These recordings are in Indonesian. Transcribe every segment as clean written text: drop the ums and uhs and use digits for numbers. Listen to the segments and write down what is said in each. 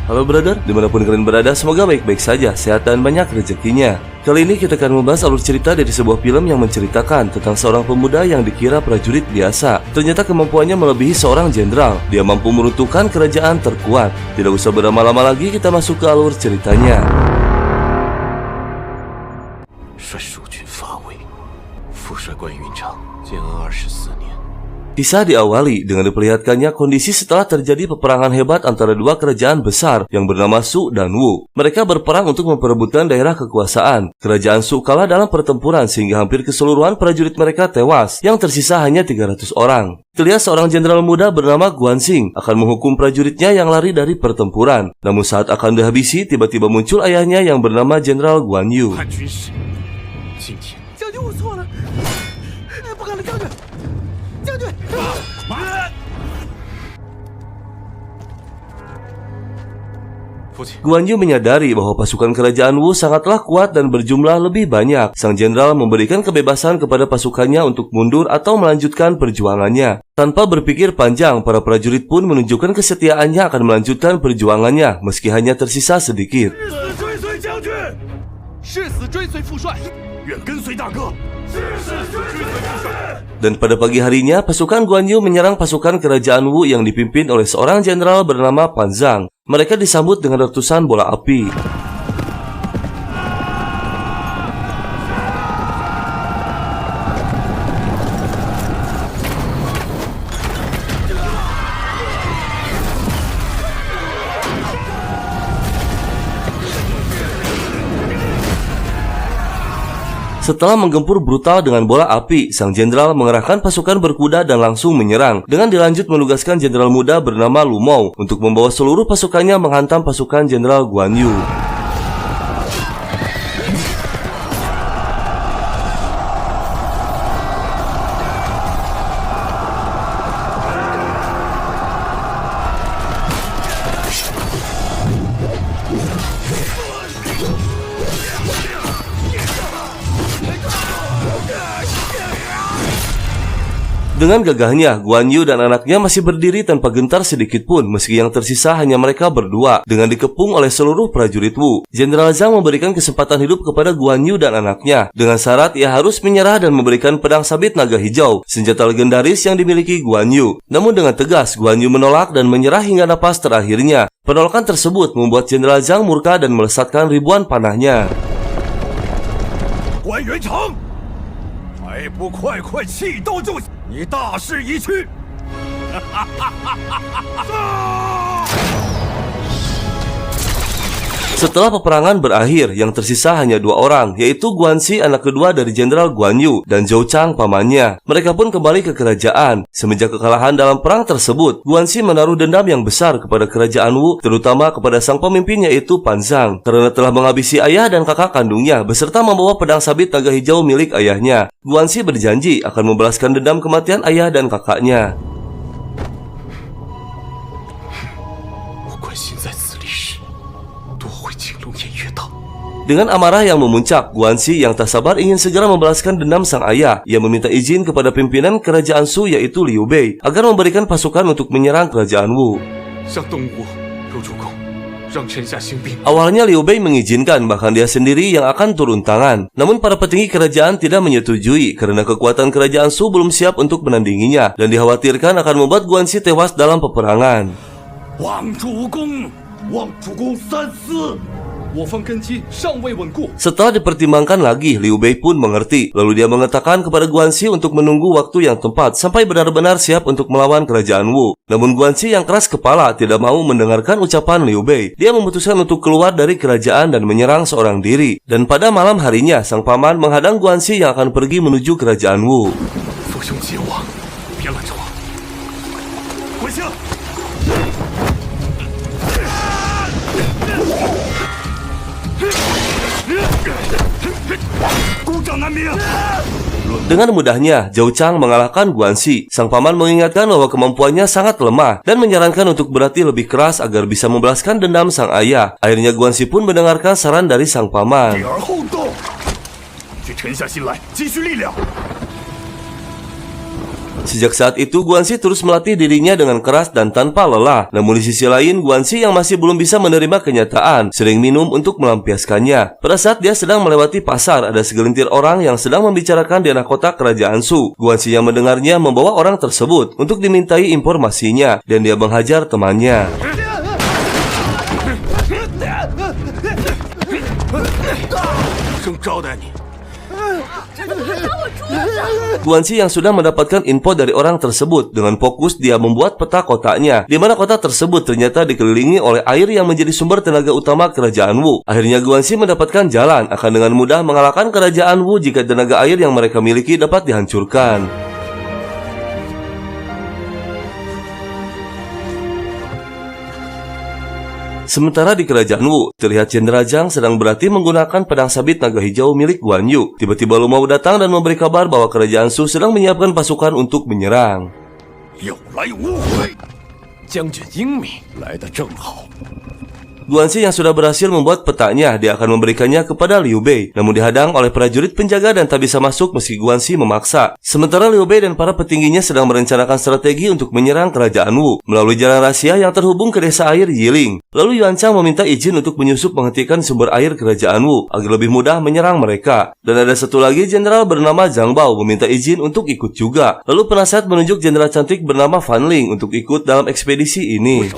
Halo brother, dimanapun kalian berada, semoga baik-baik saja, sehat dan banyak rezekinya. Kali ini kita akan membahas alur cerita dari sebuah film yang menceritakan tentang seorang pemuda yang dikira prajurit biasa. Ternyata kemampuannya melebihi seorang jenderal. Dia mampu meruntuhkan kerajaan terkuat. Tidak usah berlama-lama lagi, kita masuk ke alur ceritanya. Kisah diawali dengan diperlihatkannya kondisi setelah terjadi peperangan hebat antara dua kerajaan besar yang bernama Su dan Wu. Mereka berperang untuk memperebutkan daerah kekuasaan. Kerajaan Su kalah dalam pertempuran sehingga hampir keseluruhan prajurit mereka tewas, yang tersisa hanya 300 orang. Terlihat seorang jenderal muda bernama Guanxing akan menghukum prajuritnya yang lari dari pertempuran. Namun saat akan dihabisi, tiba-tiba muncul ayahnya yang bernama Jenderal Guan Yu. Guan Yu menyadari bahwa pasukan kerajaan Wu sangatlah kuat dan berjumlah lebih banyak. Sang jenderal memberikan kebebasan kepada pasukannya untuk mundur atau melanjutkan perjuangannya. Tanpa berpikir panjang, para prajurit pun menunjukkan kesetiaannya akan melanjutkan perjuangannya meski hanya tersisa sedikit. Dan pada pagi harinya, pasukan Guan Yu menyerang pasukan kerajaan Wu yang dipimpin oleh seorang jenderal bernama Pan Zhang. Mereka disambut dengan letusan bola api. Setelah menggempur brutal dengan bola api, sang jenderal mengerahkan pasukan berkuda dan langsung menyerang. Dengan dilanjut menugaskan jenderal muda bernama Lu Mou untuk membawa seluruh pasukannya menghantam pasukan jenderal Guan Yu. Dengan gagahnya, Guan Yu dan anaknya masih berdiri tanpa gentar sedikit pun, meski yang tersisa hanya mereka berdua, dengan dikepung oleh seluruh prajurit Wu. Jenderal Zhang memberikan kesempatan hidup kepada Guan Yu dan anaknya, dengan syarat ia harus menyerah dan memberikan pedang sabit naga hijau, senjata legendaris yang dimiliki Guan Yu. Namun dengan tegas, Guan Yu menolak dan menyerah hingga napas terakhirnya. Penolakan tersebut membuat Jenderal Zhang murka dan melesatkan ribuan panahnya. Guan Yuancheng, 还不快快弃刀就行！你大势已去。Setelah peperangan berakhir, yang tersisa hanya 2 orang, yaitu Guanxi, anak kedua dari Jenderal Guan Yu, dan Zhou Chang, pamannya. Mereka pun kembali ke kerajaan. Semenjak kekalahan dalam perang tersebut, Guanxi menaruh dendam yang besar kepada kerajaan Wu, terutama kepada sang pemimpin yaitu Pan Zhang, karena telah menghabisi ayah dan kakak kandungnya, beserta membawa pedang sabit naga hijau milik ayahnya. Guanxi berjanji akan membalaskan dendam kematian ayah dan kakaknya. Dengan amarah yang memuncak, Guanxi yang tak sabar ingin segera membalaskan dendam sang ayah. Ia meminta izin kepada pimpinan kerajaan Su yaitu Liu Bei agar memberikan pasukan untuk menyerang kerajaan Wu. Awalnya Liu Bei mengizinkan, bahkan dia sendiri yang akan turun tangan. Namun para petinggi kerajaan tidak menyetujui karena kekuatan kerajaan Su belum siap untuk menandinginya dan dikhawatirkan akan membuat Guanxi tewas dalam peperangan. Setelah dipertimbangkan lagi, Liu Bei pun mengerti. Lalu dia mengatakan kepada Guanxi untuk menunggu waktu yang tepat sampai benar-benar siap untuk melawan kerajaan Wu. Namun Guanxi yang keras kepala tidak mau mendengarkan ucapan Liu Bei. Dia memutuskan untuk keluar dari kerajaan dan menyerang seorang diri. Dan pada malam harinya, sang paman menghadang Guanxi yang akan pergi menuju kerajaan Wu. Dengan mudahnya, Zhou Chang mengalahkan Guanxi. Sang paman mengingatkan bahwa kemampuannya sangat lemah dan menyarankan untuk berlatih lebih keras agar bisa membalaskan dendam sang ayah. Akhirnya Guanxi pun mendengarkan saran dari sang paman. Sejak saat itu, Guanxi terus melatih dirinya dengan keras dan tanpa lelah. Namun di sisi lain, Guanxi yang masih belum bisa menerima kenyataan, sering minum untuk melampiaskannya. Pada saat dia sedang melewati pasar, ada segelintir orang yang sedang membicarakan di anak kota kerajaan Shu. Guanxi yang mendengarnya membawa orang tersebut untuk dimintai informasinya, dan dia menghajar temannya. Guanxi yang sudah mendapatkan info dari orang tersebut, dengan fokus dia membuat peta kotaknya, di mana kota tersebut ternyata dikelilingi oleh air yang menjadi sumber tenaga utama kerajaan Wu. Akhirnya Guanxi mendapatkan jalan, akan dengan mudah mengalahkan kerajaan Wu jika tenaga air yang mereka miliki dapat dihancurkan. Sementara di kerajaan Wu, terlihat Jenderal Zhang sedang berlatih menggunakan pedang sabit naga hijau milik Guan Yu. Tiba-tiba Lu Mao datang dan memberi kabar bahwa kerajaan Shu sedang menyiapkan pasukan untuk menyerang. Guanxi yang sudah berhasil membuat petanya, dia akan memberikannya kepada Liu Bei. Namun dihadang oleh prajurit penjaga dan tak bisa masuk meski Guanxi memaksa. Sementara Liu Bei dan para petingginya sedang merencanakan strategi untuk menyerang kerajaan Wu melalui jalan rahasia yang terhubung ke desa air Yiling. Lalu Yuan Chang meminta izin untuk menyusup menghentikan sumber air kerajaan Wu agar lebih mudah menyerang mereka. Dan ada satu lagi jenderal bernama Zhang Bao meminta izin untuk ikut juga. Lalu penasihat menunjuk jenderal cantik bernama Fan Ling untuk ikut dalam ekspedisi ini.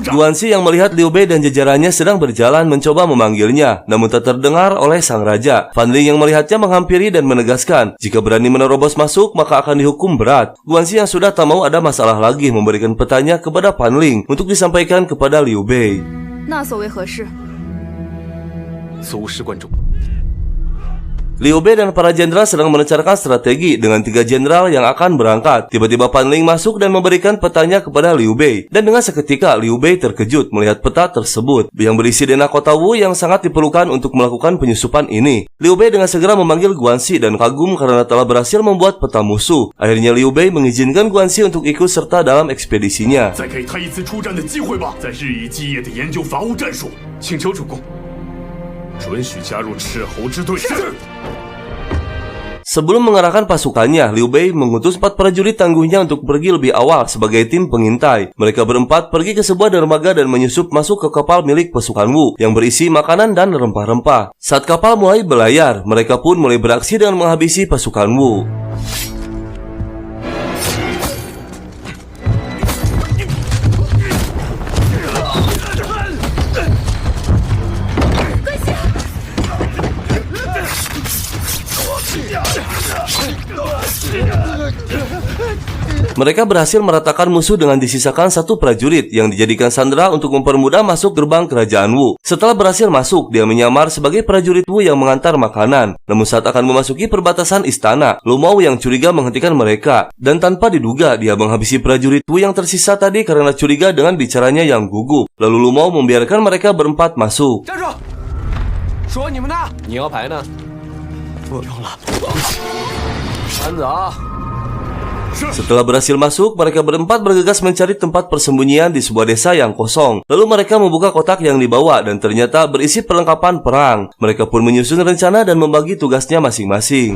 Guanxi yang melihat Liu Bei dan jajarannya sedang berjalan mencoba memanggilnya, namun tak terdengar oleh sang raja. Fan Ling yang melihatnya menghampiri dan menegaskan, jika berani menerobos masuk maka akan dihukum berat. Guanxi yang sudah tak mau ada masalah lagi memberikan petanya kepada Fan Ling untuk disampaikan kepada Liu Bei. Liu Bei dan para jenderal sedang merencanakan strategi dengan 3 jenderal yang akan berangkat. Tiba-tiba Fan Ling masuk dan memberikan petanya kepada Liu Bei. Dan dengan seketika Liu Bei terkejut melihat peta tersebut yang berisi dana kota Wu yang sangat diperlukan untuk melakukan penyusupan ini. Liu Bei dengan segera memanggil Guanxi dan kagum karena telah berhasil membuat peta musuh. Akhirnya Liu Bei mengizinkan Guanxi untuk ikut serta dalam ekspedisinya. Sebelum mengerahkan pasukannya, Liu Bei mengutus 4 prajurit tangguhnya untuk pergi lebih awal sebagai tim pengintai. Mereka berempat pergi ke sebuah dermaga dan menyusup masuk ke kapal milik pasukan Wu yang berisi makanan dan rempah-rempah. Saat kapal mulai berlayar, mereka pun mulai beraksi dengan menghabisi pasukan Wu. Mereka berhasil meratakan musuh dengan disisakan 1 prajurit yang dijadikan sandera untuk mempermudah masuk gerbang kerajaan Wu. Setelah berhasil masuk, dia menyamar sebagai prajurit Wu yang mengantar makanan. Namun saat akan memasuki perbatasan istana, Lu Mao yang curiga menghentikan mereka. Dan tanpa diduga, dia menghabisi prajurit Wu yang tersisa tadi karena curiga dengan bicaranya yang gugup. Lalu Lu Mao membiarkan mereka berempat masuk. Setelah berhasil masuk, mereka berempat bergegas mencari tempat persembunyian di sebuah desa yang kosong. Lalu mereka membuka kotak yang dibawa dan ternyata berisi perlengkapan perang. Mereka pun menyusun rencana dan membagi tugasnya masing-masing.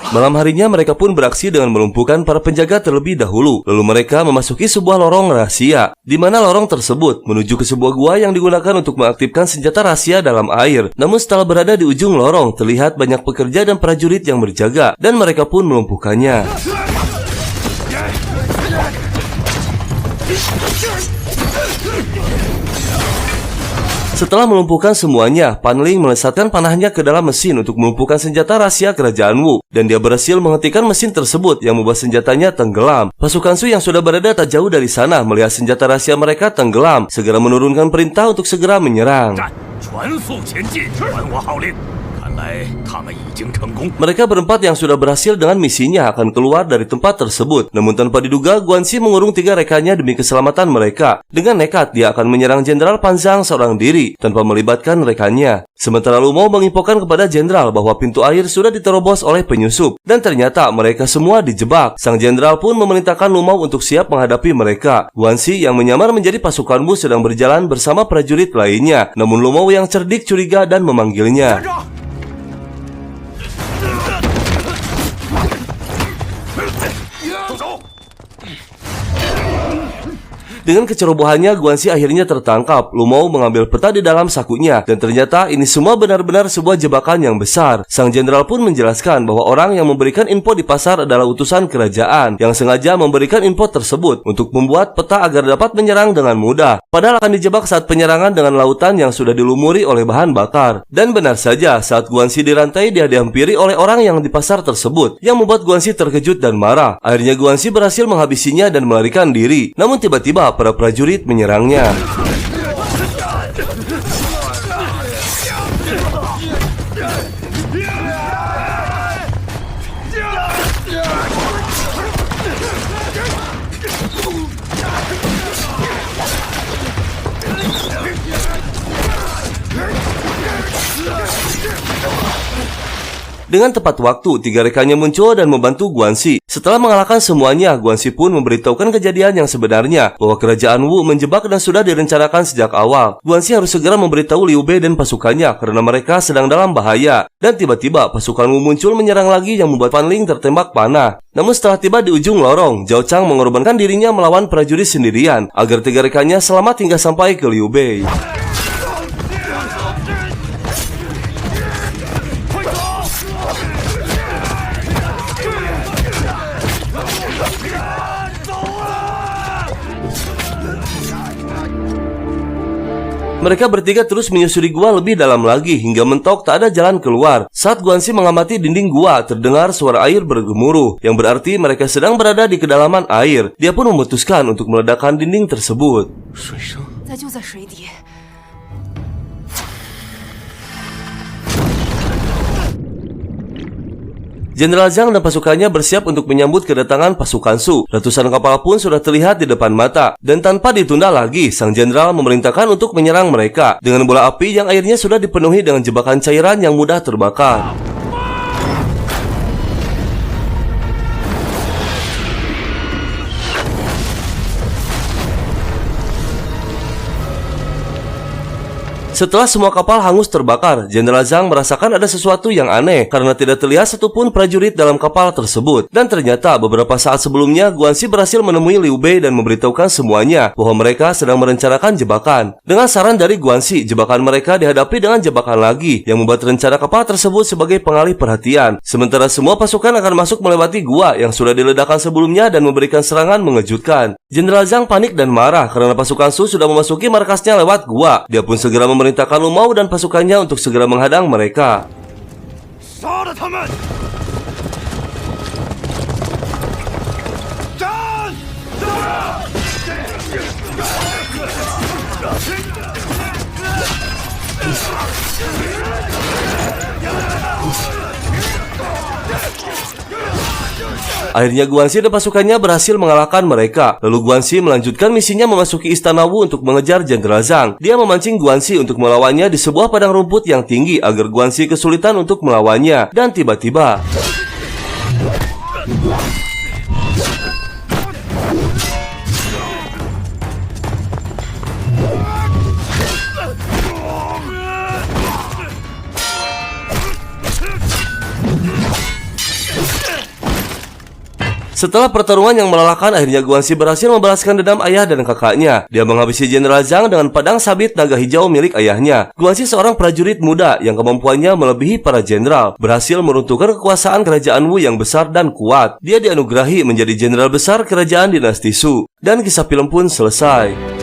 Malam harinya mereka pun beraksi dengan melumpuhkan para penjaga terlebih dahulu. Lalu mereka memasuki sebuah lorong rahasia, di mana lorong tersebut menuju ke sebuah gua yang digunakan untuk mengaktifkan senjata rahasia dalam air. Namun setelah berada di ujung lorong, terlihat banyak pekerja dan prajurit yang berjaga, dan mereka pun melumpuhkannya. Setelah melumpuhkan semuanya, Fan Ling melesatkan panahnya ke dalam mesin untuk melumpuhkan senjata rahasia kerajaan Wu, dan dia berhasil menghentikan mesin tersebut yang membuat senjatanya tenggelam. Pasukan Shu yang sudah berada tak jauh dari sana melihat senjata rahasia mereka tenggelam, segera menurunkan perintah untuk segera menyerang. 来他们已经成功。 Mereka berempat yang sudah berhasil dengan misinya akan keluar dari tempat tersebut. Namun tanpa diduga, Guan Xi mengurung 3 rekannya demi keselamatan mereka. Dengan nekat, dia akan menyerang Jenderal Pan Zhang seorang diri tanpa melibatkan rekannya. Sementara Lu Mou menginfokan kepada jenderal bahwa pintu air sudah diterobos oleh penyusup. Dan ternyata mereka semua dijebak. Sang jenderal pun memerintahkan Lu Mou untuk siap menghadapi mereka. Guan Xi yang menyamar menjadi pasukanmu sedang berjalan bersama prajurit lainnya. Namun Lu Mou yang cerdik curiga dan memanggilnya. Dengan kecerobohannya, Guan Xi akhirnya tertangkap. Lu Mou mengambil peta di dalam sakunya, dan ternyata ini semua benar-benar sebuah jebakan yang besar. Sang jenderal pun menjelaskan bahwa orang yang memberikan info di pasar adalah utusan kerajaan, yang sengaja memberikan info tersebut untuk membuat peta agar dapat menyerang dengan mudah. Padahal akan dijebak saat penyerangan dengan lautan yang sudah dilumuri oleh bahan bakar. Dan benar saja, saat Guan Xi dirantai, dia dihampiri oleh orang yang di pasar tersebut, yang membuat Guan Xi terkejut dan marah. Akhirnya Guan Xi berhasil menghabisinya dan melarikan diri. Namun tiba-tiba para prajurit menyerangnya. Dengan tepat waktu, 3 rekannya muncul dan membantu Guan Xi. Setelah mengalahkan semuanya, Guan Xi pun memberitahukan kejadian yang sebenarnya, bahwa kerajaan Wu menjebak dan sudah direncanakan sejak awal. Guan Xi harus segera memberitahu Liu Bei dan pasukannya karena mereka sedang dalam bahaya. Dan tiba-tiba pasukan Wu muncul menyerang lagi yang membuat Fan Ling tertembak panah. Namun setelah tiba di ujung lorong, Zhao Chang mengorbankan dirinya melawan prajurit sendirian agar 3 rekannya selamat hingga sampai ke Liu Bei. Mereka bertiga terus menyusuri gua lebih dalam lagi hingga mentok tak ada jalan keluar. Saat Guan Xi mengamati dinding gua, terdengar suara air bergemuruh, yang berarti mereka sedang berada di kedalaman air. Dia pun memutuskan untuk meledakkan dinding tersebut. Jenderal Zhang dan pasukannya bersiap untuk menyambut kedatangan pasukan Su. Ratusan kapal pun sudah terlihat di depan mata. Dan tanpa ditunda lagi, sang jenderal memerintahkan untuk menyerang mereka dengan bola api yang airnya sudah dipenuhi dengan jebakan cairan yang mudah terbakar. Setelah semua kapal hangus terbakar, Jenderal Zhang merasakan ada sesuatu yang aneh karena tidak terlihat satupun prajurit dalam kapal tersebut. Dan ternyata beberapa saat sebelumnya, Guan Xi berhasil menemui Liu Bei dan memberitahukan semuanya bahwa mereka sedang merencanakan jebakan. Dengan saran dari Guan Xi, jebakan mereka dihadapi dengan jebakan lagi yang membuat rencana kapal tersebut sebagai pengalih perhatian. Sementara semua pasukan akan masuk melewati gua yang sudah diledakkan sebelumnya dan memberikan serangan mengejutkan. Jenderal Zhang panik dan marah karena pasukan Su sudah memasuki markasnya lewat gua. Dia pun segera memerintahkan Lu Mou dan pasukannya untuk segera menghadang mereka. Akhirnya Guan Xi dan pasukannya berhasil mengalahkan mereka. Lalu Guan Xi melanjutkan misinya memasuki istana Wu untuk mengejar Jenderal Zhang. Dia memancing Guan Xi untuk melawannya di sebuah padang rumput yang tinggi agar Guan Xi kesulitan untuk melawannya. Dan tiba-tiba setelah pertarungan yang melelahkan, akhirnya Guan Xi berhasil membalaskan dendam ayah dan kakaknya. Dia menghabisi Jenderal Zhang dengan pedang sabit naga hijau milik ayahnya. Guan Xi seorang prajurit muda yang kemampuannya melebihi para jenderal, berhasil meruntuhkan kekuasaan kerajaan Wu yang besar dan kuat. Dia dianugerahi menjadi jenderal besar kerajaan dinasti Su. Dan kisah film pun selesai.